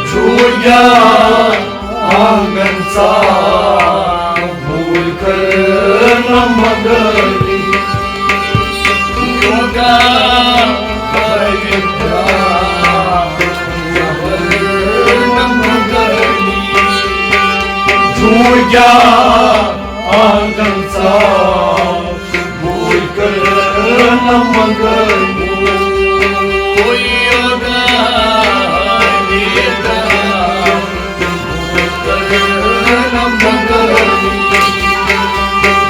झुळक्या अंगणचा मूल करण मंगली योगा झुळक्या अंगणचा मूल करण मंगली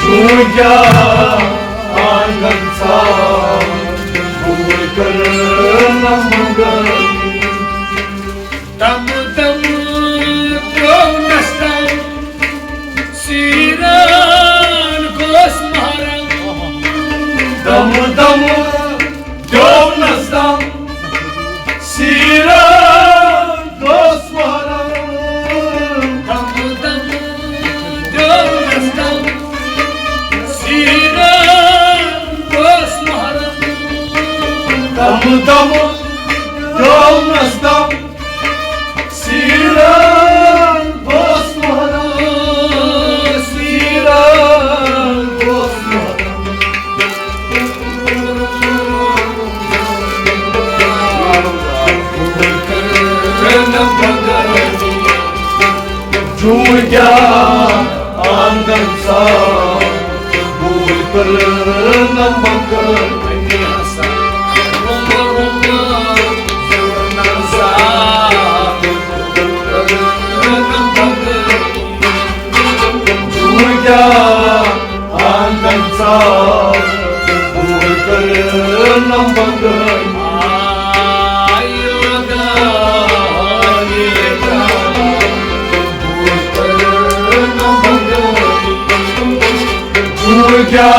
झुळक्या अंगणचा मूल करण मंगली दम दम नसतान श्रीराम घोष महाराज दम दम देव नसता श्रीराम घोष महाराज दम दम देव नसतान श्रीराम घोष महाराज दम दम देव नसता श्रीराम घोष महाराज श्रीराम घोष झुळक्या अंगणचा मूल करण मंगली झुळक्या अंगणचा मूल करण मंगली झुळक्या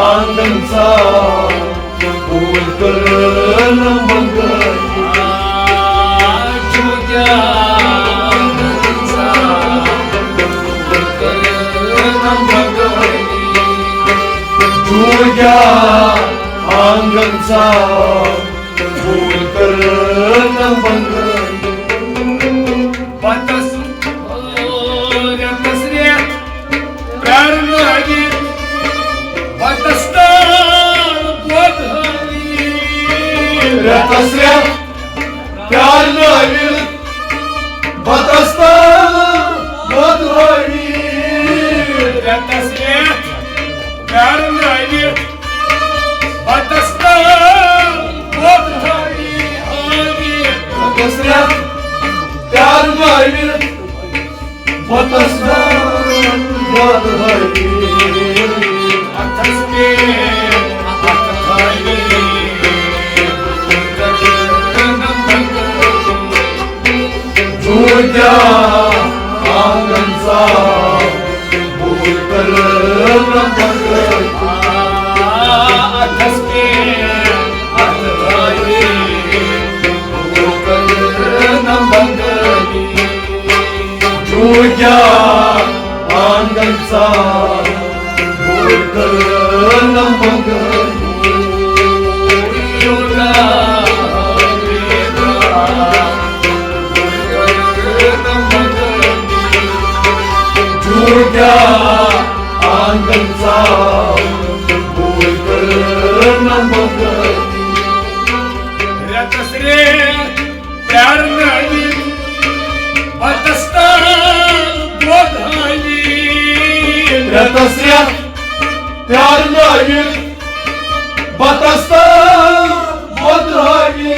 अंगणचा मूल करण मंगली झुळक्या अंगणचा मूल करण मंगली रतस्या प्यार नवी बतस्ता बदहरी रतस्या प्यार नवी बतस्ता बदहरी रतस्या प्यार नवी बतस्ता बदहरी झुळक्या अंगणचा मूल करण मंगली झुळक्या अंगणचा मूल करण मंगली झुळक्या अंगणचा मूल करण मंगली रतस्रे प्यार नवी बतस्ता बदहरी रतस्या प्यार नवी बतस्ता बदहरी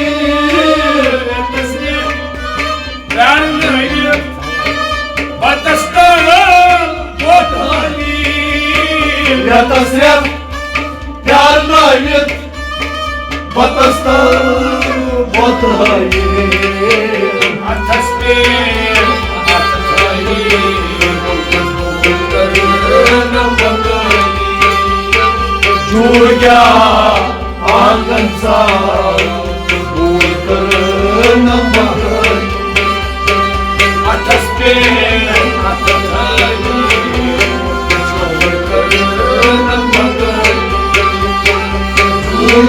रतस्रे प्यार नवी बतस्ता बदहरी रतस्या प्यार नवी बतस्ता बदहरी अथस्ते झुळक्या अंगणचा मूल करण मंगली अथस्ते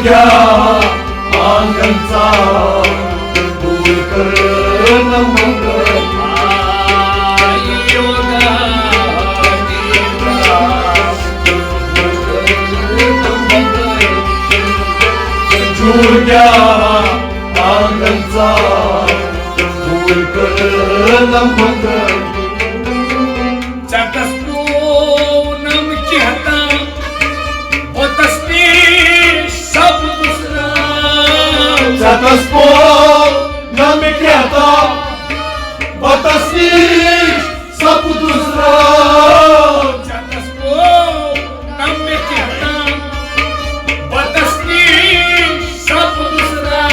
जोग्या अंगांचा दूर करण मंगल जोग्या अंगांचा दूर करण मंगल पूनम की हता होतसनी सब दुसरा Zataspo na me quieta Batasni sapu dusra Poonam की हता होतसनी सब दुसरा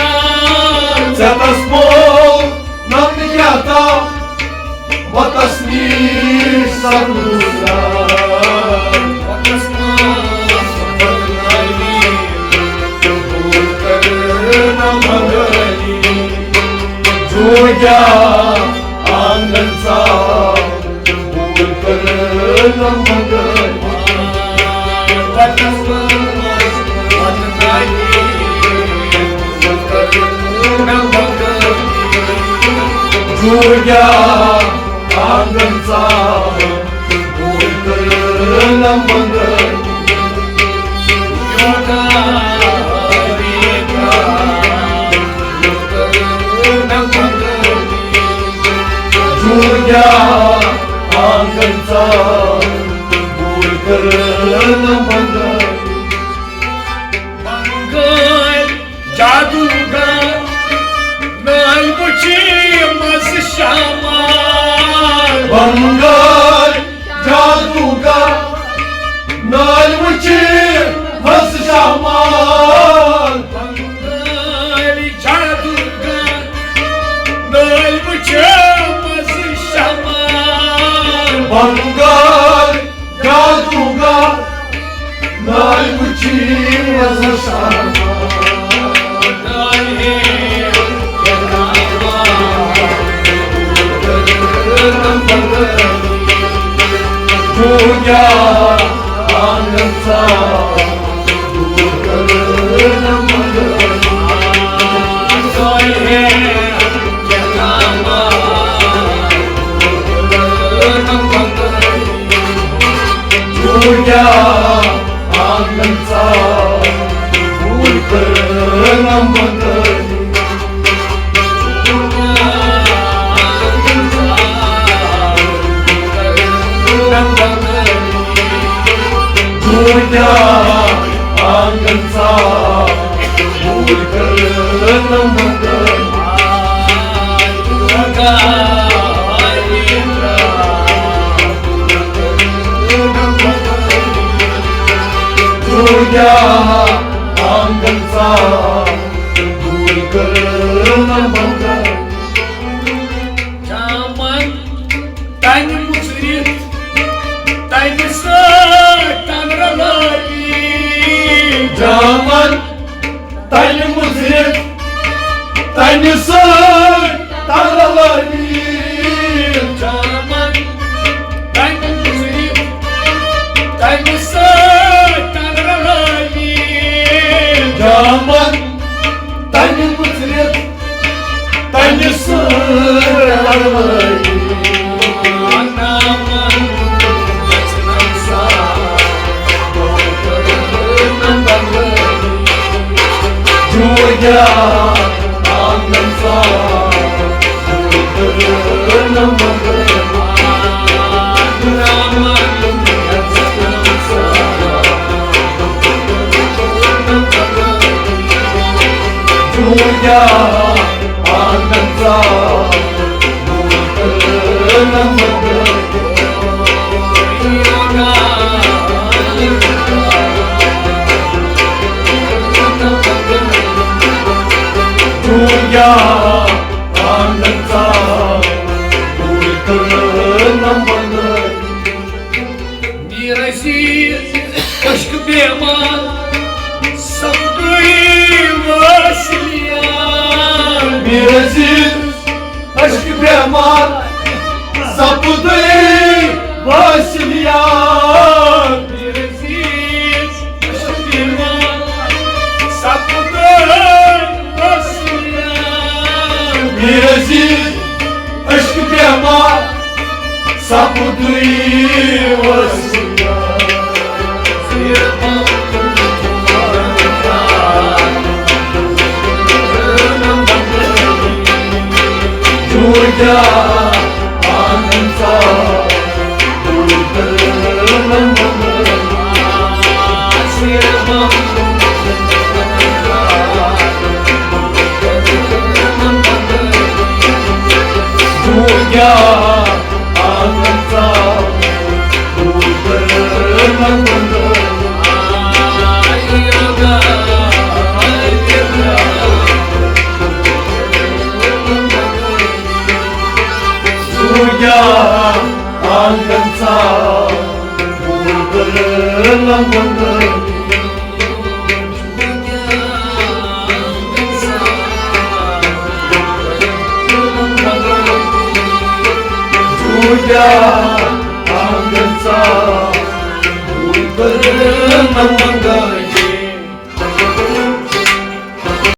Zataspo na me quieta Batasni sapu dusra जोग्या अंगांचा दूर करण मंगल जोग्या अंगांचा दूर करण मंगल जोग्या अंगांचा दूर करण मंगल मंगल जादूगर नालमुची मस श्यामा मंगल जादूगर नालमुची मस श्यामा मंगल जादूगर नालमुची मस श्यामा मंगल जादूगर नालमुची मस श्यामा जोग्या अंगांचा दूर करण मंगल जोग्या अंगांचा दूर करण मंगल जोग्या अंगांचा दूर करण मंगल जोग्या अंगांचा दूर करण मंगल जामन तन मुसरीत तन तांद्रलाई जामन तन मुसरीत तन तांद्रलाई जामन तन मुसरीत तन तांद्रलाई जामन तन मुसरीत तन तांद्रलाई जोग्या अंगांचा दूर करण मंगल जोग्या अंगांचा दूर करण मंगल जोग्या अंगांचा दूर करण मंगल नीरसी कष्ट बेमान सगळी वसलिया Mirezil aşk beman sapıdı başlayan नीरसी कष्ट बेमान सापुतुई वसुया तुझ्या आनंदचा तुझ्या आनंदचा तुझ्या आनंदचा तुझ्या आनंदचा मंगल